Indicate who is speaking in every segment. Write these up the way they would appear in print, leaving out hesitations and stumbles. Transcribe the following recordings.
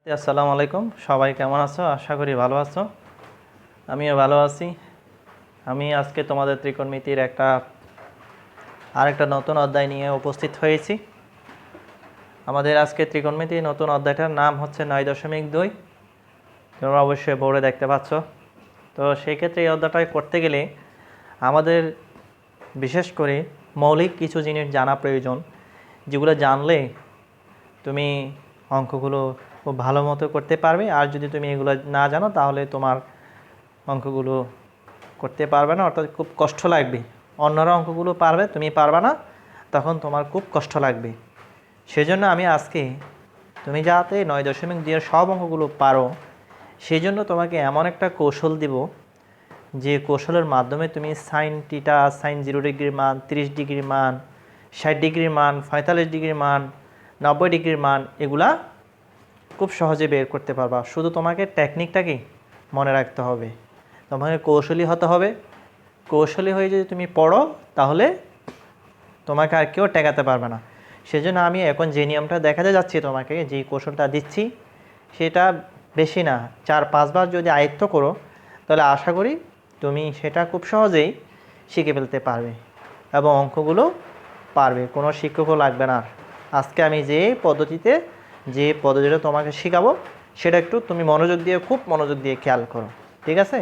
Speaker 1: আসসালামু আলাইকুম, সবাই কেমন আছো? আশা করি ভালো আছো। আমিও ভালো আছি। আমি আজকে তোমাদের ত্রিকোণমিতির আরেকটা নতুন অধ্যায় নিয়ে উপস্থিত হয়েছি। আমাদের আজকে ত্রিকোণমিতির নতুন অধ্যায়টার নাম হচ্ছে 9.2। তোমরা অবশ্যই বোর্ডে দেখতে পাচ্ছ। তো সেই ক্ষেত্রে এই অধ্যায়টা করতে গেলে আমাদের বিশেষ করে মৌলিক কিছু জিনিস জানা প্রয়োজন, যেগুলো জানলে তুমি অঙ্কগুলো খুব ভালো মতো করতে পারবে। আর যদি তুমি এগুলো না জানো তাহলে তোমার অঙ্কগুলো করতে পারবে না, অর্থাৎ খুব কষ্ট লাগবে। অন্যরা অঙ্কগুলো পারবে, তুমি পারবে না, তখন তোমার খুব কষ্ট লাগবে। সেজন্য আমি আজকে তুমি যাতে 9.2 সব অঙ্কগুলো পারো, সেই জন্য তোমাকে এমন একটা কৌশল দিব, যে কৌশলের মাধ্যমে তুমি সাইন টিটা, সাইন 0 ডিগ্রির মান, 30 ডিগ্রির মান, 60 ডিগ্রির মান, 45 ডিগ্রির মান, 90 ডিগ্রির মান এগুলা খুব সহজে বের করতে পারবা। শুধু তোমাকে টেকনিকটাকে মনে রাখতে হবে, তোমাকে কৌশলী হতে হবে। কৌশলী হয়ে যদি তুমি পড়ো তাহলে তোমাকে আর কেউ ঠেকাতে পারবে না। সেজন্য আমি এখন যে নিয়মটা দেখাতে যাচ্ছি তোমাকে, যে কৌশলটা দিচ্ছি, সেটা বেশি না 4-5 বার যদি আয়ত্ত করো তাহলে আশা করি তুমি সেটা খুব সহজেই শিখে ফেলতে পারবে এবং অঙ্কগুলো পারবে, কোনো শিক্ষকও লাগবে না। আজকে আমি যে পদ্ধতিটা তোমাকে শেখাবো সেটা একটু তুমি খুব মনোযোগ দিয়ে খেয়াল করো, ঠিক আছে?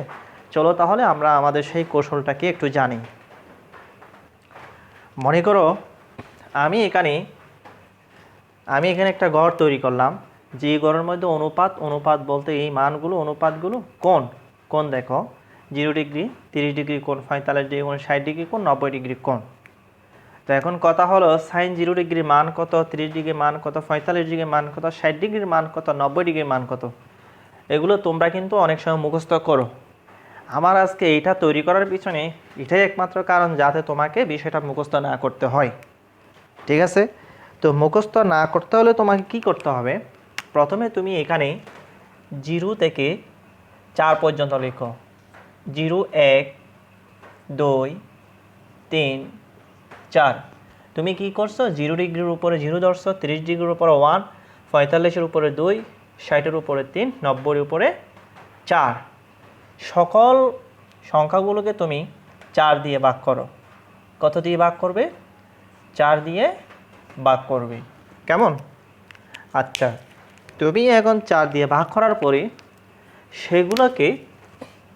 Speaker 1: চলো তাহলে আমরা আমাদের সেই কৌশলটাকে একটু জানি। মনে করো আমি এখানে একটা ঘর তৈরি করলাম, যে ঘরের মধ্যে অনুপাত বলতে এই মানগুলো, অনুপাতগুলো কোণ দেখো, 0 ডিগ্রি, 30 ডিগ্রি কোণ, 45 ডিগ্রি কোণ, 60 ডিগ্রি কোণ, 90 ডিগ্রি কোণ। তো এখন কথা হলো সাইন 0 ডিগ্রির মান কত, 30 ডিগ্রির মান কত, 45 ডিগ্রির মান কত, 60 ডিগ্রির মান কত, 90 ডিগ্রির মান কত। এগুলো তোমরা কিন্তু অনেক সময় মুখস্থ করো। আমার আজকে এইটা তৈরি করার পিছনে এটাই একমাত্র কারণ, যাতে তোমাকে বিষয়টা মুখস্থ না করতে হয়, ঠিক আছে? তো মুখস্থ না করতে হলে তোমাকে কি করতে হবে? প্রথমে তুমি এখানে 0 থেকে 4 পর্যন্ত লিখো। 0, 1, 2, 3, 4। তুমি কি করছো? 0 ডিগ্রির উপরে 0 ধরছো, 30 ডিগ্রির উপরে 1, 45-এর উপরে 2, 60-এর উপরে 3, 90-এর উপরে 4। সকল সংখ্যাগুলোকে তুমি 4 দিয়ে ভাগ করো। কত দিয়ে ভাগ করবে? 4 দিয়ে ভাগ করবে। কেমন? আচ্ছা, তুমি এখন 4 দিয়ে ভাগ করার পরে সেগুলোকে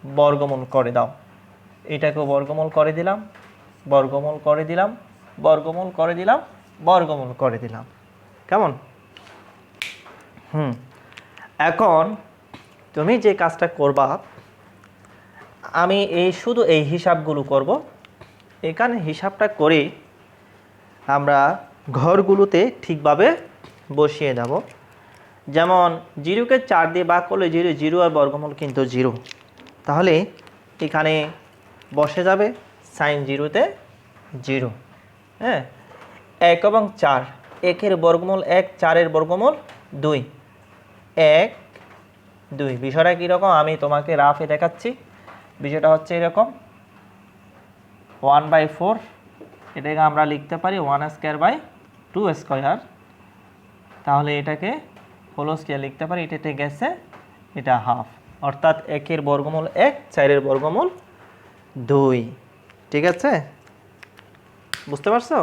Speaker 1: বর্গমূল করে দাও। এটাকেও বর্গমূল করে দিলাম, বর্গমূল করে দিলাম, বর্গমূল করে দিলাম, বর্গমূল করে দিলাম। কেমন? এখন তুমি যে কাজটা করবা, আমি শুধু এই হিসাবগুলো করব। এখানে হিসাবটা করে আমরা ঘরগুলোতে ঠিকভাবে বসিয়ে দেব। যেমন 0কে 4 দিয়ে ভাগ করলে 0 আর বর্গমূল কিন্তু 0, তাহলে এখানে বসে যাবে সাইন 0-তে 0। হ্যাঁ, 1 এবং 4, 1-এর বর্গমূল 1, 4-এর বর্গমূল 2, 1, 2। বিষয়টা কীরকম আমি তোমাকে রাফে দেখাচ্ছি। বিষয়টা হচ্ছে এরকম, 1/4 এটাকে আমরা লিখতে পারি 1²/2²। তাহলে এটাকে হোল স্কয়ার লিখতে পারি, এটাতে গেছে এটা হাফ, অর্থাৎ 1-এর বর্গমূল 1, 4-এর বর্গমূল 2। ঠিক আছে, বুঝতে পারছো?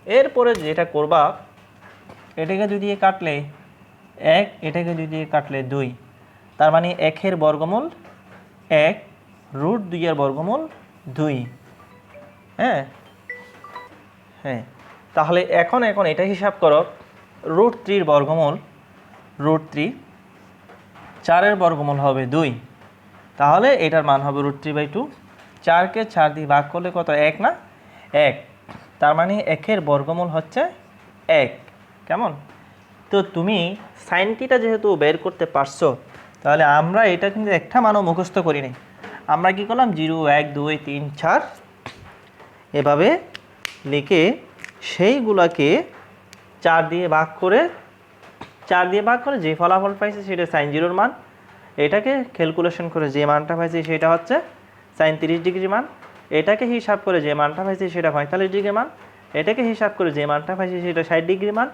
Speaker 1: এরপরে যেটা করবা, এটাকে 2 দিয়ে কাটলে 1, এটাকে 2 দিয়ে কাটলে 2, তার মানে 1-এর বর্গমূল 1, √2-এর বর্গমূল 2। হ্যাঁ, তাহলে এখন এটা হিসাব করো, √3-এর বর্গমূল √3, 4-এর বর্গমূল হবে 2, তাহলে এটার মান হবে √3/2। 4কে 4 দিয়ে ভাগ করলে কত? 1 না? 1, তার মানে 1-এর বর্গমূল হচ্ছে 1। কেমন? তো তুমি সাইন থিটা যেহেতু বের করতে পারছো, তাহলে আমরা এটা কিন্তু একটা মানও মুখস্থ করি নাই। আমরা কি করলাম? 0, 1, 2, 3, 4 এভাবে লিখে সেইগুলোকে 4 দিয়ে ভাগ করে যে ফলাফল পাইছে সেটা সাইন 0-এর মান। এটাকে ক্যালকুলেশন করে যে মানটা পাইছি সেটা হচ্ছে সাইন 30 ডিগ্রির মান। এটাকে হিসাব করে যে মানটা পাইছি সেটা 45 ডিগ্রির মান। এটাকে হিসাব করে যে মানটা পাইছি সেটা 60 ডিগ্রির মান।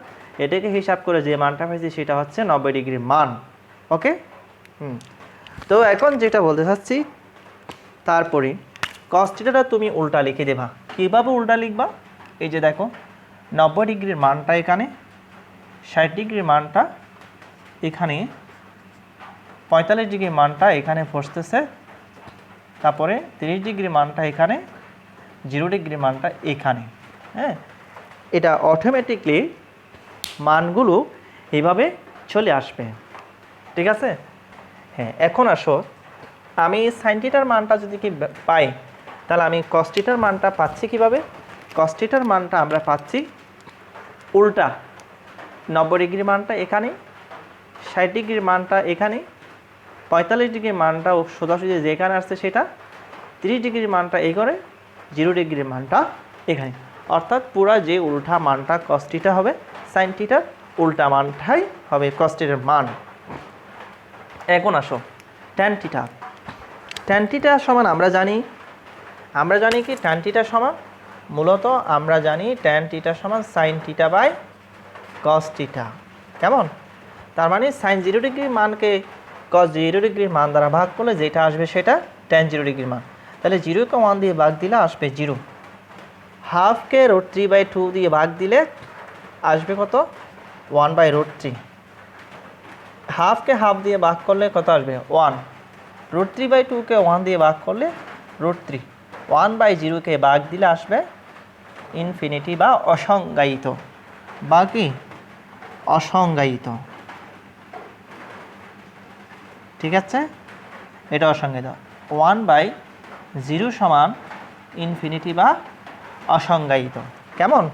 Speaker 1: এটাকে হিসাব করে যে মানটা পাইছি সেটা হচ্ছে 90 ডিগ্রির মান। ওকে, তো এখন যেটা বলতে চাচ্ছি, তারপরে cos থিটাটা তুমি উল্টা লিখে দেবা। কীভাবে উল্টা লিখবা? এই যে দেখো 90 ডিগ্রির মানটা এখানে, 60 ডিগ্রির মানটা এখানে, 45 ডিগ্রির মানটা এখানে বসতেছে, তারপরে 30 ডিগ্রি মানটা এখানে, 0 ডিগ্রি মানটা এখানে। হ্যাঁ, এটা অটোমেটিকলি মানগুলো এইভাবে চলে আসবে। ঠিক আছে? হ্যাঁ, এখন আসো, আমি সাইন থিটার মানটা যদি কি পাই, তাহলে আমি কস থিটার মানটা পাচ্ছি কিভাবে? কস থিটার মানটা আমরা পাচ্ছি উল্টা, 90 ডিগ্রি মানটা এখানে, 60 ডিগ্রির মানটা এখানে, 45 ডিগ্রির মানটা সোজাসুজি যেখানে আসছে সেটা, 30 ডিগ্রির মানটা এই করে, 0 ডিগ্রির মানটা এখানে। অর্থাৎ পুরা যে উল্টা মানটা কস থিটা হবে, সাইন থিটার উল্টা মানটাই হবে কস থিটার মান। এখন আসো ট্যান থিটা। ট্যান থিটা সমান আমরা জানি কি ট্যান থিটা সমান, মূলত আমরা জানি ট্যান থিটা সমান sine theta by cos theta. কেমন? তার মানে সাইন 0 ডিগ্রির মানকে কস 0 ডিগ্রির মান দ্বারা ভাগ করলে যেটা আসবে সেটা ট্যান 0 ডিগ্রির মান। তাহলে 0কে 1 দিয়ে ভাগ দিলে আসবে 0, হাফকে √3/2 দিয়ে ভাগ দিলে আসবে কত? 1/√3। হাফকে হাফ দিয়ে ভাগ করলে কত আসবে? 1। √3/2কে 1 দিয়ে ভাগ করলে √3। 1/0কে ভাগ দিলে আসবে ইনফিনিটি বা অসংজ্ঞায়িত, বা কি অসংজ্ঞায়িত। ঠিক আছে, এটা অসংজ্ঞায়িত। 1/0 সমান ইনফিনিটি বা অসংজ্ঞায়িত। কেমন?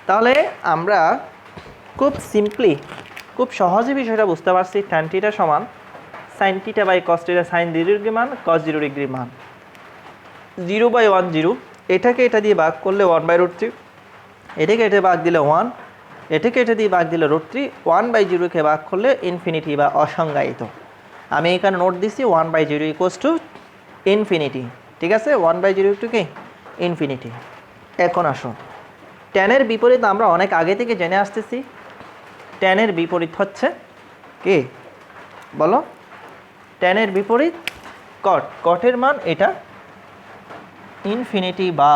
Speaker 1: তাহলে আমরা খুব সিম্পলি, খুব সহজে বিষয়টা বুঝতে পারছি। ট্যান থিটা সমান sine theta by cos theta, sine 0 degree মান, কস 0 ডিগ্রি মান। 0/1 0, এটাকে এটা দিয়ে ভাগ করলে 1/√3, এটাকে এটা ভাগ দিলে 1, এটাকে এটা দিয়ে ভাগ দিলে √3, 1/0কে ভাগ করলে ইনফিনিটি বা অসংজ্ঞায়িত। আমি এখানে নোট দিছি 1/0 ইকুয়ালস টু ইনফিনিটি। ঠিক আছে, 1/0 টু কি ইনফিনিটি। এখন আসো, ট্যানের বিপরীত আমরা অনেক আগে থেকে জেনে আসতেছি। ট্যানের বিপরীত হচ্ছে কি বলো? ট্যানের বিপরীত কট। কটের মান এটা ইনফিনিটি বা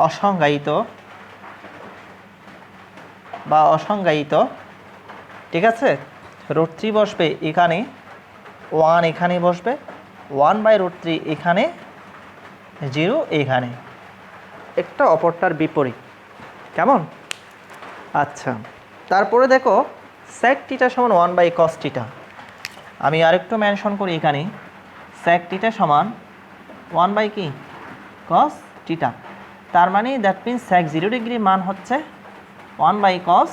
Speaker 1: অসংজ্ঞায়িত। ঠিক আছে, √3 বসবে এখানে, 1 এখানে বসবে, 1/√3 এখানে, 0 এখানে, একটা অপরটার বিপরীত। কেমন? আচ্ছা, তারপরে দেখো sec থিটা সমান 1/cos থিটা। আমি আরেকটু মেনশন করি এখানে, sec থিটা সমান 1 কি cos থিটা। তার মানে দ্যাট মিনস sec 0 ডিগ্রি মান হচ্ছে 1/cos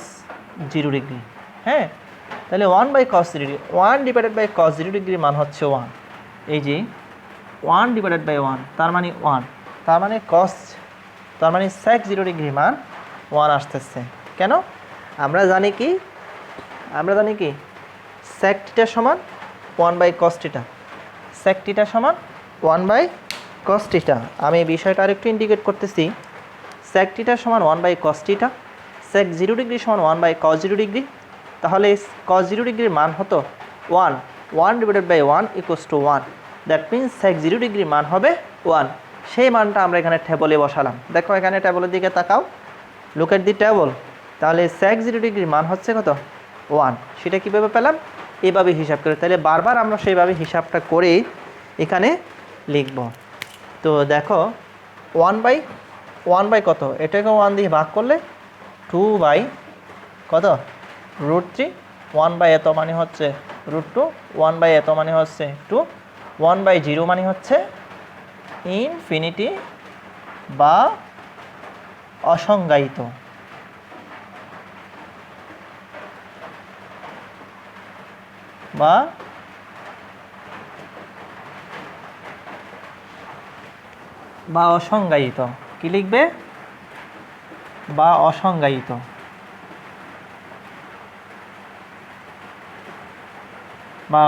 Speaker 1: 0 ডিগ্রি। হ্যাঁ, তাহলে 1/cos 0 ডিগ্রি, 1/cos 0 ডিগ্রি মান হচ্ছে 1। এই যে 1/1, তার মানে 1, তার মানে sec 0 ডিগ্রি মান 1 আসতেছে। কেন? আমরা জানি কি sec থিটা সমান 1/cos থিটা, sec থিটা সমান 1/cos থিটা। আমি এই বিষয়টা আরেকটু ইন্ডিকেট করতেছি। sec থিটা সমান 1/cos থিটা, sec 0 ডিগ্রি সমান 1/cos 0 ডিগ্রি। তাহলে cos 0 ডিগ্রির মান হতো 1, 1/1 equals to 1। That means sec 0 ডিগ্রির মান হবে 1। সেই মানটা আমরা এখানে টেবলে বসালাম। দেখো এখানে টেবলের দিকে তাকাও, লুক এট দি টেবল। তাহলে sec 0 ডিগ্রির মান হচ্ছে কত? 1। সেটা কীভাবে পেলাম? এইভাবে হিসাব করে। তাহলে বারবার আমরা সেইভাবে হিসাবটা করেই এখানে লিখব। তো দেখো 1/1 কত? এটাকে 1 দিয়ে ভাগ করলে 2 কত? √3। 1 এত মানে হচ্ছে √2, 1 এত মানে হচ্ছে 2, 1/0 মানে হচ্ছে ইনফিনিটি বা অসংজ্ঞায়িত। বা অসংজ্ঞায়িত। কি লিখবে? বা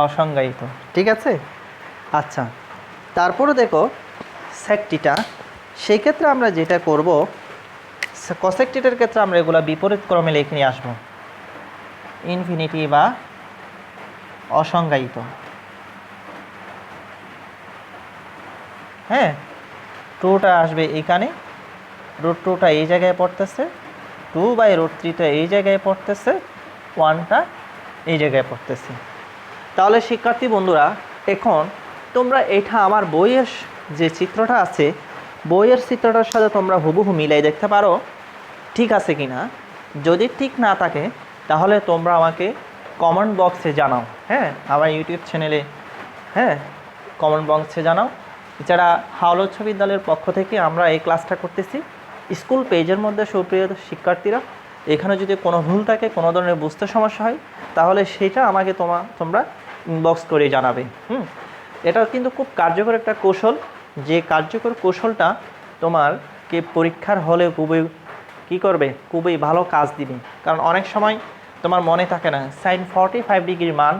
Speaker 1: অসংজ্ঞায়িত। ঠিক আছে। আচ্ছা, তারপরে দেখো sec থিটা। সেই ক্ষেত্রে আমরা যেটা করব, কসেক থিটার ক্ষেত্রে আমরা এগুলো বিপরীত ক্রমে লিখে নিয়ে আসবো, ইনফিনিটি বা অসংজ্ঞায়িত। হ্যাঁ, টুটা আসবে এখানে, √2টা এই জায়গায় পড়তেছে, 2/√3টা এই জায়গায় পড়তেছে, 1টা এই জায়গায় পড়তেছে। তাহলে শিক্ষার্থী বন্ধুরা, এখন তোমরা এটা আমার বইয়ের যে চিত্রটা আছে, বইয়ের চিত্রটার সাথে তোমরা হুবহু মিলাই দেখতে পারো ঠিক আছে কি না। যদি ঠিক না থাকে তাহলে তোমরা আমাকে কমেন্ট বক্সে জানাও। হ্যাঁ, আমার ইউটিউব চ্যানেলে, হ্যাঁ, কমেন্ট বক্সে জানাও। এছাড়া হাওড়া উচ্চ বিদ্যালয়ের পক্ষ থেকে আমরা এই ক্লাসটা করতেছি স্কুল পেজের মধ্যে। সুপ্রিয় শিক্ষার্থীরা, এখানে যদি কোনো ভুল থাকে, কোনো ধরনের বুঝতে সমস্যা হয়, তাহলে সেটা আমাকে তোমরা ইনবক্স করে জানাবে। এটা কিন্তু খুব কার্যকর একটা কৌশল, যে কার্যকর কৌশলটা তোমারকে পরীক্ষার হলে খুবই কী করবে, খুবই ভালো কাজ দিবে। কারণ অনেক সময় তোমার মনে থাকে না sin 45 ডিগ্রির মান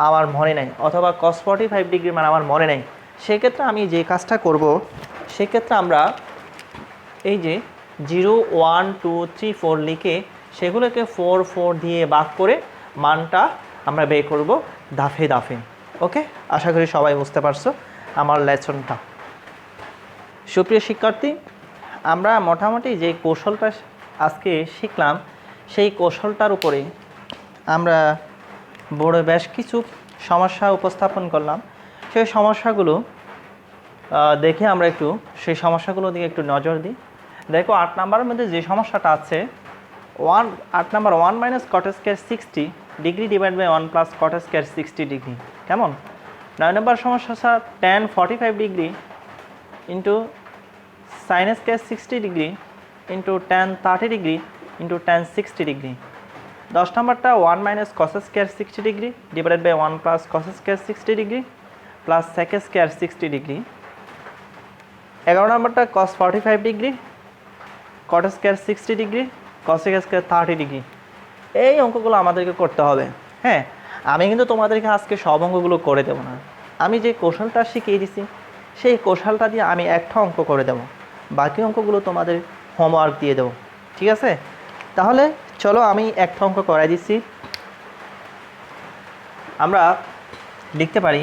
Speaker 1: আমার মনে নেই, অথবা cos 45 ডিগ্রির মান আমার মনে নেই। সেক্ষেত্রে আমি যে কাজটা করব, সেক্ষেত্রে আমরা এই যে 0, 1, 2, 3, 4 লিখে সেগুলোকে 4, 4 দিয়ে ভাগ করে মানটা আমরা বের করব ধাপে ধাপে। ওকে, আশা করি সবাই বুঝতে পারছো আমার লেসনটা। সুপ্রিয় শিক্ষার্থী, আমরা মোটামুটি যে কৌশলটা আজকে শিখলাম, সেই কৌশলটার উপরে আমরা বড় বেশ কিছু সমস্যা উপস্থাপন করলাম। সেই সমস্যাগুলো দেখে আমরা একটু সেই সমস্যাগুলোর দিকে একটু নজর দিই। দেখো 8 নাম্বারের মধ্যে যে সমস্যাটা আছে, 8 number 1 - cot square 60 degree divide by 1 + cot square 60 degree. কেমন? 9 নম্বর সমস্যা স্যার tan 45 ডিগ্রি into sin square 60 degree into tan 30 degree into tan 60 degree. 10 নম্বরটা 1 - cos square 60 degree divided by 1 + cos square 60 degree plus sec square 60 degree. 11 নম্বরটা cos 45 degree cot square 60 degree cosec square 30 degree. এই অঙ্কগুলো আমাদেরকে করতে হবে। হ্যাঁ, আমি কিন্তু তোমাদেরকে আজকে সব অঙ্কগুলো করে দেবো না। আমি যে কৌশলটা শিখিয়ে দিছি সেই কৌশলটা দিয়ে আমি একটা অঙ্ক করে দেবো, বাকি অঙ্কগুলো তোমাদের হোমওয়ার্ক দিয়ে দেবো। ঠিক আছে? তাহলে চলো আমি একটা অঙ্ক করাই দিচ্ছি। আমরা লিখতে পারি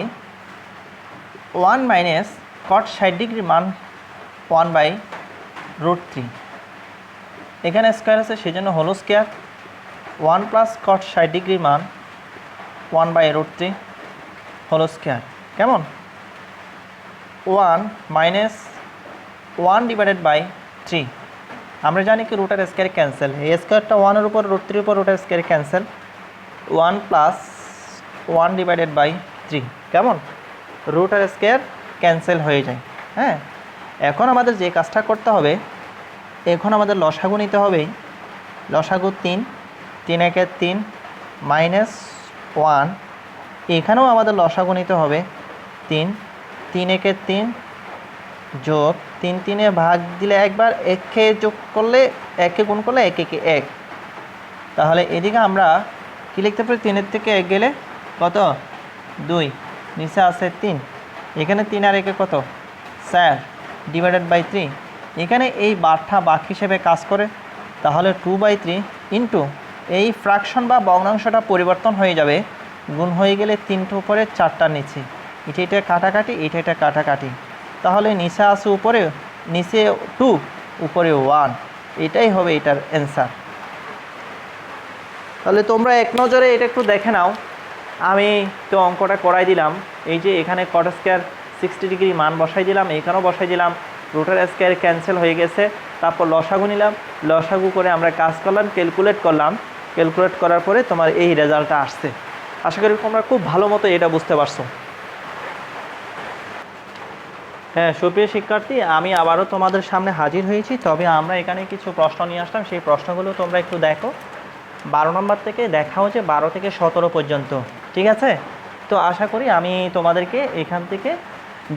Speaker 1: 1 - cot 60 ডিগ্রির মান 1/√3। এখানে স্কোয়ার আছে সেজন্য হলো স্কোয়ার। 1 + cot 60 ডিগ্রির মান 1/√3 হলো স্কোয়ার। কেমন? 1 - 1 ডিভাইডেড বাই 3। আমরা জানি কি রুটের স্কোয়ার ক্যান্সেল, এই স্কোয়ারটা 1-এর উপর √3-এর উপর রুটের স্কোয়ার ক্যান্সেল। 1 + 1 divided by 3। কেমন? রুটের স্কোয়ার ক্যান্সেল হয়ে যায়। হ্যাঁ, এখন আমাদের যে কাজটা করতে হবে, এখন আমাদের লসাগু নিতে হবে। লসাগু 3, 3 × 1 = 3 -1। এখানেও আমাদের লসাগু নিতে হবে 3, 3 × 1 = 3 যোগ 3, 3-এ ভাগ দিলে একবার, 1-কে যোগ করলে 1-কে গুণ করলে 1 × 1। তাহলে এদিকে আমরা কি লিখতে পারি? 3-এর থেকে 1 গেলে কত? 2, নিচে আছে 3, এখানে 3 আর 1-এ কত? 4 ডিভাইডেড বাই 3। এখানে এই বারটা বাক হিসেবে কাজ করে, তাহলে 2/3 ইন্টু এই ফ্র্যাকশন বা ভগ্নাংশটা পরিবর্তন হয়ে যাবে, গুণ হয়ে গেলে 3টা উপরে 4টার নিচে, এটা কাটাকাটি, এটা কাটাকাটি। তাহলে নিচে আছে উপরে, নিচে 2 উপরে 1, এটাই হবে এটার অ্যান্সার। তাহলে তোমরা এক নজরে এটা একটু দেখে নাও। আমি তো অঙ্কটা করাই দিলাম। এই যে এখানে cot স্কয়ার 60 ডিগ্রি মান বসাই দিলাম, এখানেও বসাই দিলাম, রুটের স্কয়ার ক্যান্সেল হয়ে গেছে। তারপর লসাগু নিলাম, লসাগু করে আমরা কাজ করলাম, ক্যালকুলেট করলাম, ক্যালকুলেট করার পরে তোমার এই রেজাল্টটা আসছে। আশা করি তোমরা খুব ভালো মতো এটা বুঝতে পারছো। হ্যাঁ সুপ্রিয় শিক্ষার্থী, আমি আবারও তোমাদের সামনে হাজির হয়েছি। তবে আমরা এখানে কিছু প্রশ্ন নিয়ে আসলাম, সেই প্রশ্নগুলো তোমরা একটু দেখো। 12 নম্বর থেকে দেখা হচ্ছে 12 থেকে 17 পর্যন্ত। ঠিক আছে? তো আশা করি আমি তোমাদেরকে এখান থেকে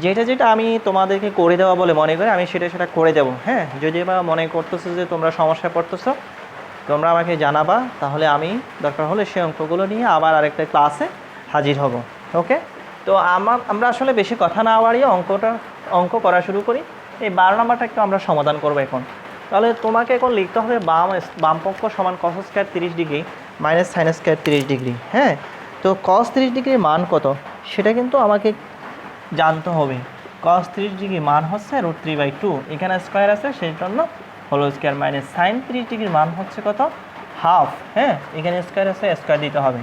Speaker 1: যেটা আমি তোমাদেরকে করে দেওয়া বলে মনে করি, আমি সেটা করে দেবো। হ্যাঁ, যদি বা মনে করতেছো যে তোমরা সমস্যায় পড়তেছো, তোমরা আমাকে জানাবা, তাহলে আমি দরকার হলে সেই অঙ্কগুলো নিয়ে আবার আরেকটা ক্লাসে হাজির হব। ওকে? তো আমরা আসলে বেশি কথা না বাড়িয়ে অঙ্ক করা শুরু করি। এই 12 নম্বরটা একটু আমরা সমাধান করবো এখন। তাহলে তোমাকে এখন লিখতে হবে বামপক্ষ সমান cos square 30 degree minus sine square 30 degree. হ্যাঁ, তো cos 30 ডিগ্রির মান কত সেটা কিন্তু আমাকে জানতে হবে। cos 30 ডিগ্রির মান হচ্ছে √3/2, এখানে স্কয়ার আছে সেই জন্য হোল স্কয়ার, মাইনাস সাইন 30 ডিগ্রির মান হচ্ছে কত, হাফ। হ্যাঁ, এখানে স্কয়ার আছে, স্কয়ার দিতে হবে।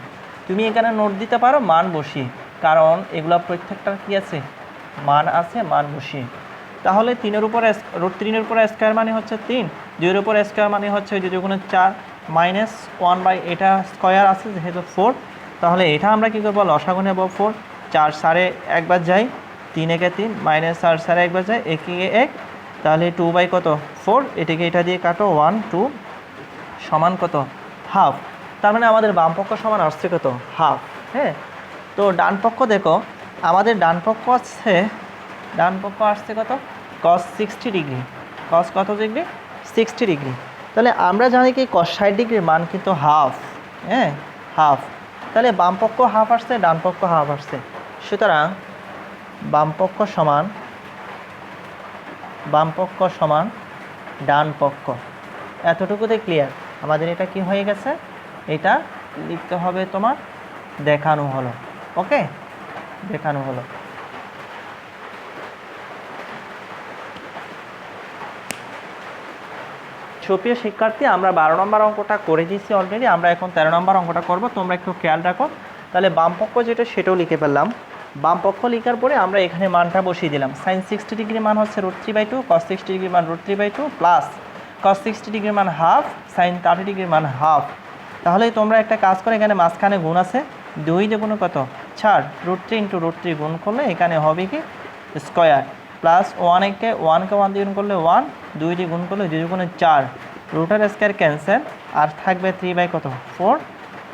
Speaker 1: তুমি এখানে নোট দিতে পারো মান বসিয়ে, কারণ এগুলো প্রত্যেকটার কি আছে, মান আছে, মান বসিয়ে। তাহলে 3-এর উপরে √3-এর উপরে স্কয়ার মানে হচ্ছে 3, 2-এর উপরে স্কয়ার মানে হচ্ছে 2 দুগুণে 4, মাইনাস 1 এটা স্কয়ার আছে যেহেতু 4, তাহলে এটা আমরা কী করবো, লসাগু নেব 4, 4 সারে একবার যাই, 3 একে 3, মাইনাস 4 সারে একবার যায়, 1 এ 1, তাহলে 2/4, এটাকে এটা দিয়ে কাটো, 1 2 সমান কত, হাফ। তার মানে আমাদের বামপক্ষ সমান আসছে কত, হাফ। হ্যাঁ, তো ডান পক্ষ দেখো, আমাদের ডান পক্ষ আসছে কত, cos 60 ডিগ্রি, cos কত ডিগ্রি, 60 ডিগ্রি। তাহলে আমরা জানি কি cos 60 ডিগ্রির মান কিন্তু হাফ। হ্যাঁ, হাফ। তাহলে বামপক্ষ হাফ আসছে, ডান পক্ষ হাফ আসছে, সুতরাং বামপক্ষ সমান ডান পক্ষ। এতটুকুতে ক্লিয়ার। আমাদের এটা কি হয়ে গেছে, এটা লিখতে হবে তোমার দেখানো হলো। ওকে, দেখানো হলো। সুপ্রিয় শিক্ষার্থী, আমরা 12 নম্বর অঙ্কটা করে দিয়েছি অলরেডি, আমরা এখন 13 নম্বর অঙ্কটা করব, তোমরা একটু খেয়াল রাখো। তাহলে বামপক্ষ যেটা সেটাও লিখে ফেললাম। বামপক্ষ লেখার পরে আমরা এখানে মানটা বসিয়ে দিলাম। সাইন 60 ডিগ্রি মান হচ্ছে √3/2, cos 60 ডিগ্রি মান √3/2, প্লাস cos 60 ডিগ্রির মান হাফ, সাইন 30 ডিগ্রির মান হাফ। তাহলে তোমরা একটা কাজ করে, এখানে মাঝখানে গুণ আছে, 2 দ্বিগুণ কত, 4, √3 × √3 গুণ করলে এখানে হবে কি স্কয়ার, প্লাস 1কে 1 দিয়ে গুণ করলে 1, 2 দিয়ে গুণ করলে 2 দুগুণে 4, রুটের স্কয়ার ক্যান্সেল, আর থাকবে 3/4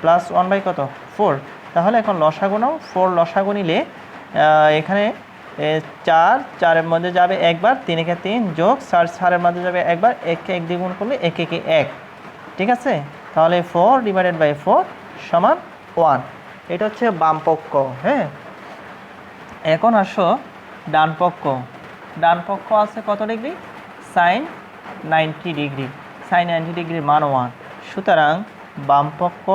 Speaker 1: প্লাস 1/4। তাহলে এখন লসাগু নাও, 4 লসাগু নিলে এখানে 4, 4-এর মধ্যে যাবে একবার, 3 একে 3 যোগ 4, 4-এর মধ্যে যাবে একবার, 1কে 1 দিয়ে গুণ করলে 1 একে 1। ঠিক আছে, তাহলে 4/4 সমান 1। এটা হচ্ছে বামপক্ষ। হ্যাঁ, এখন আসো ডান পক্ষ। ডান পক্ষ আছে কত ডিগ্রি, সাইন 90 ডিগ্রি, সাইন 90 ডিগ্রির মান 1। সুতরাং বামপক্ষ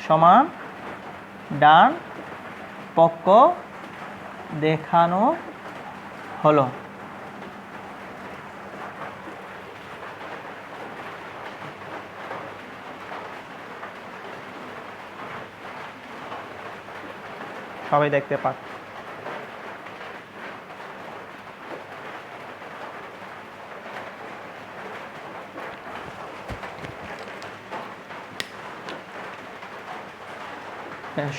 Speaker 1: সমান ডান পক্ষ দেখানো হলো। সবাই দেখতে পাক।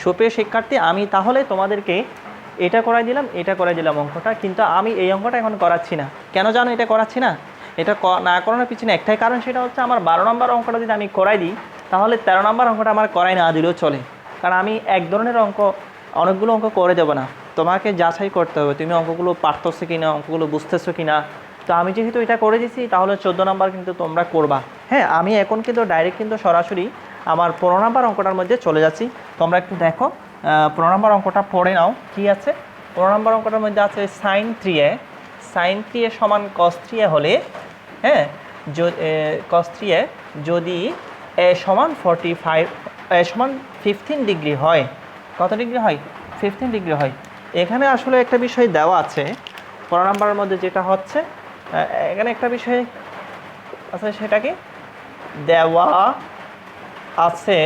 Speaker 1: সুপ্রিয় শিক্ষার্থী, আমি তাহলে তোমাদেরকে এটা করাই দিলাম অঙ্কটা, কিন্তু আমি এই অঙ্কটা এখন করাচ্ছি না। কেন জানো এটা করাচ্ছি না? এটা না করানোর পিছনে একটাই কারণ, সেটা হচ্ছে আমার 12 নম্বর অঙ্কটা যদি আমি করাই দিই, তাহলে 13 নম্বর অঙ্কটা আমার করাই না দিলেও চলে। কারণ আমি এক ধরনের অঙ্ক, অনেকগুলো অঙ্ক করে দেবো না, তোমাকে যাচাই করতে হবে তুমি অঙ্কগুলো পারতেছো কি না, অঙ্কগুলো বুঝতেছো কি না। তো আমি যেহেতু এটা করে দিছি, তাহলে 14 নম্বর কিন্তু তোমরা করবা। হ্যাঁ, আমি এখন কিন্তু ডাইরেক্ট কিন্তু সরাসরি আমার 15 নম্বর অঙ্কটার মধ্যে চলে যাচ্ছি। তোমরা একটু দেখো 15 নম্বর অঙ্কটা পড়ে নাও কি আছে। 15 নম্বর অঙ্কটার মধ্যে আছে সাইন 3a, সাইন 3a সমান cos 3a হলে, হ্যাঁ, cos 3a যদি a সমান 15 ডিগ্রি হয়, কত ডিগ্রি হয়, 15 ডিগ্রি হয়। এখানে আসলে একটা বিষয় দেওয়া আছে 15 নম্বরের মধ্যে, যেটা হচ্ছে এখানে একটা বিষয় আছে, সেটা কি দেওয়া আছে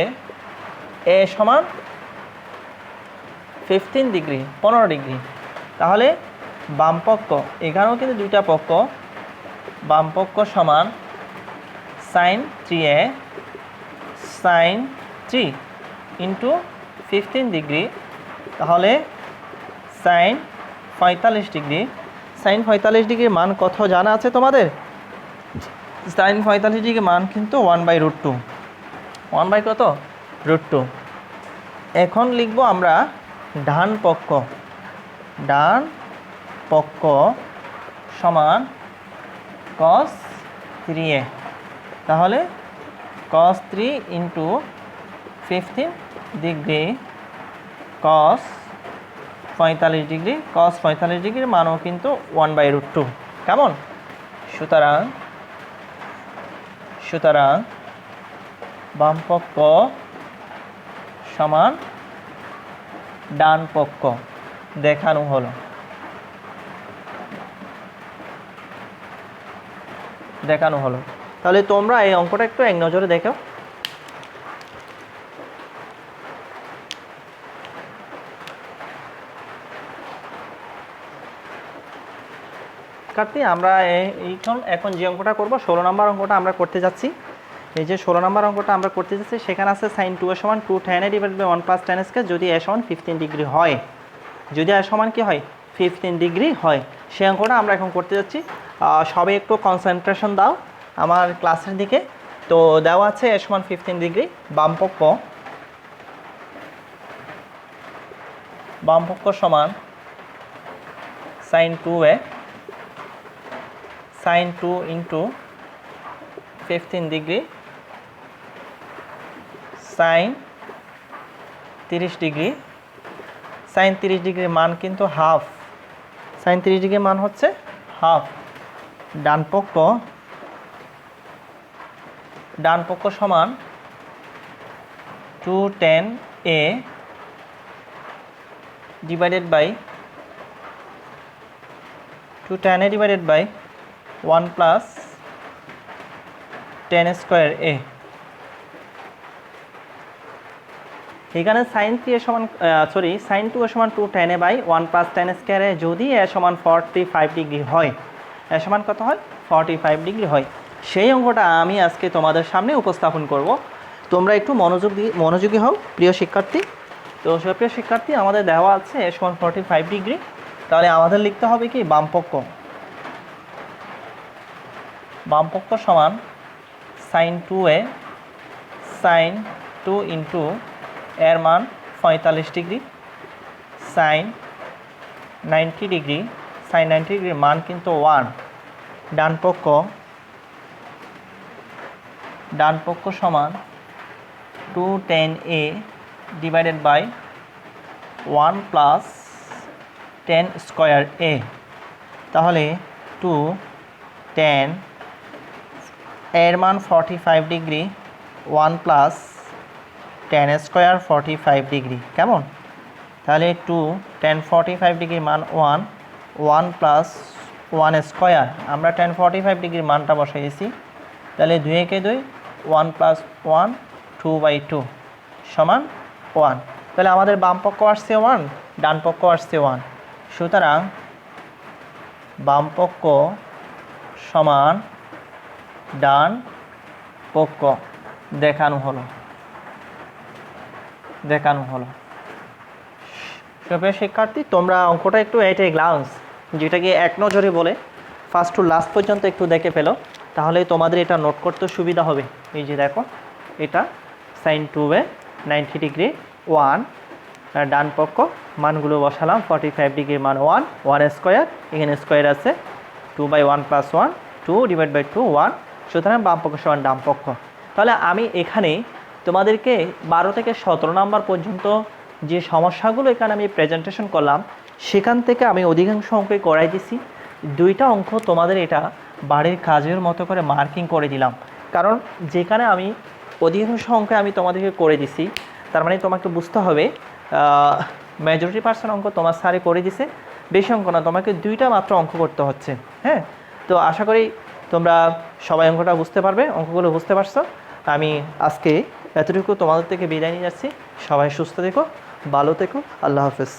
Speaker 1: a সমান 15 ডিগ্রি, 15 ডিগ্রি। তাহলে বামপক্ষ, এখানেও কিন্তু দুইটা পক্ষ, বামপক্ষ সমান sine 3a, sine 3 into 15 degree, তাহলে সাইন 45 ডিগ্রি। সাইন 45 ডিগ্রির মান কত জানা আছে তোমাদের? সাইন 45 ডিগ্রির মান কিন্তু 1/√2, 1 কত, √2। এখন লিখব আমরা ডান পক্ষ সমান cos 3a, তাহলে cos 3 into 15 degree cos 45 degree, cos 45 ডিগ্রির মানও কিন্তু 1/√2। কেমন? সুতরাং সুতরাং বাম পক্ষ সমান ডান পক্ষ দেখানো হলো। তাহলে তোমরা এই অঙ্কটা একটু এক নজরে দেখো। শিক্ষার্থী আমরা এখন যে অঙ্কটা করব 16 নম্বর অঙ্কটা আমরা করতে যাচ্ছি। এই যে 16 নম্বর অঙ্কটা আমরা করতে যাচ্ছি, সেখানে আছে sin 2a সমান 2 tan a divided by 1 plus tan a square যদি a সমান 15 ডিগ্রি হয়, যদি a সমান কি হয় 15 ডিগ্রি হয়, সেই অঙ্কটা আমরা এখন করতে যাচ্ছি। সবাই একটু কনসেন্ট্রেশন দাও আমার ক্লাসের দিকে। তো দেওয়া আছে a সমান 15 ডিগ্রি, বাম পক্ষ সমান sin 2a sin 2 into 15 degree sin 30 degree. sin 30 ডিগ্রির মান কিন্তু হাফ, sin 30 ডিগ্রির মান হচ্ছে হাফ। ডান পক্ষ সমান 2 tan a divided by 1 plus tan square a। এখানে sin 2a সমান 2 tan a by 1 plus tan square a যদি a সমান 45 ডিগ্রি হয়, a সমান কত হয় 45 ডিগ্রি হয়, সেই অঙ্কটা আমি আজকে তোমাদের সামনে উপস্থাপন করব। তোমরা একটু মনোযোগী হও প্রিয় শিক্ষার্থী। তো প্রিয় শিক্ষার্থী, আমাদের দেওয়া আছে a সমান 45 ডিগ্রি, তাহলে আমাদের লিখতে হবে কি বাম পক্ষ সমান sin 2a sin 2 ইন্টু এর মান 45 ডিগ্রি sin 90 ডিগ্রি, sin 90 ডিগ্রির মান কিন্তু 1। ডান পক্ষ সমান 2 tan a divided by 1 plus tan square a। তাহলে 2 tan এর মান 45 degree 1 plus tan square 45 degree, কেমন? তাহলে 2 tan 45 ডিগ্রির মান 1 প্লাস 1 স্কয়ার, আমরা tan 45 ডিগ্রির মানটা বসাইছি। তাহলে 2 একে 2, 1 প্লাস 1 2/2 সমান 1। তাহলে আমাদের বাম পক্ষ আসছে 1, ডান পক্ষ আসছে 1। সুতরাং বাম পক্ষ সমান ডান পক্ষ দেখানো হলো। প্রিয় শিক্ষার্থী, তোমরা অঙ্কটা একটু এট এ গ্লান্স, যেটাকে এক নজরে বলে ফার্স্ট টু লাস্ট পর্যন্ত একটু দেখে ফেলো, তাহলে তোমাদের এটা নোট করতে সুবিধা হবে। এই যে দেখো, এটা sin 2a 90 ডিগ্রি 1, ডান পক্ষ মানগুলো বসালাম। 45 ডিগ্রির মান 1 স্কয়ার, এখানে স্কয়ার আছে 2/1 প্লাস 1 2 ডিভাইড বাই 2 1, সুতরাং বাম পক্ষ সমান ডান পক্ষ। তাহলে আমি এখানে তোমাদেরকে 12 থেকে 17 নম্বর পর্যন্ত যে সমস্যাগুলো এখানে আমি প্রেজেন্টেশন করলাম, সেখান থেকে আমি অধিকাংশ অঙ্কই করাই দিছি। 2টা অঙ্ক তোমাদের এটা বাড়ির কাজের মতো করে মার্কিং করে দিলাম, কারণ যেখানে আমি অধিকাংশ অঙ্ক আমি তোমাদেরকে করে দিছি, তার মানে তোমাকে বুঝতে হবে মেজরিটি পার্সেন্ট অঙ্ক তোমার স্যারে করে দিছে, বেশি অঙ্ক না, তোমাকে 2টা মাত্র অঙ্ক করতে হচ্ছে। হ্যাঁ, তো আশা করি তোমরা সবাই অঙ্কটা বুঝতে পারবে, অঙ্কগুলো বুঝতে পারছো। আমি আজকে এতটুকু তোমাদের থেকে বিদায় নিয়ে যাচ্ছি। সবাই সুস্থ থেকো, ভালো থেকো, আল্লাহ হাফেজ।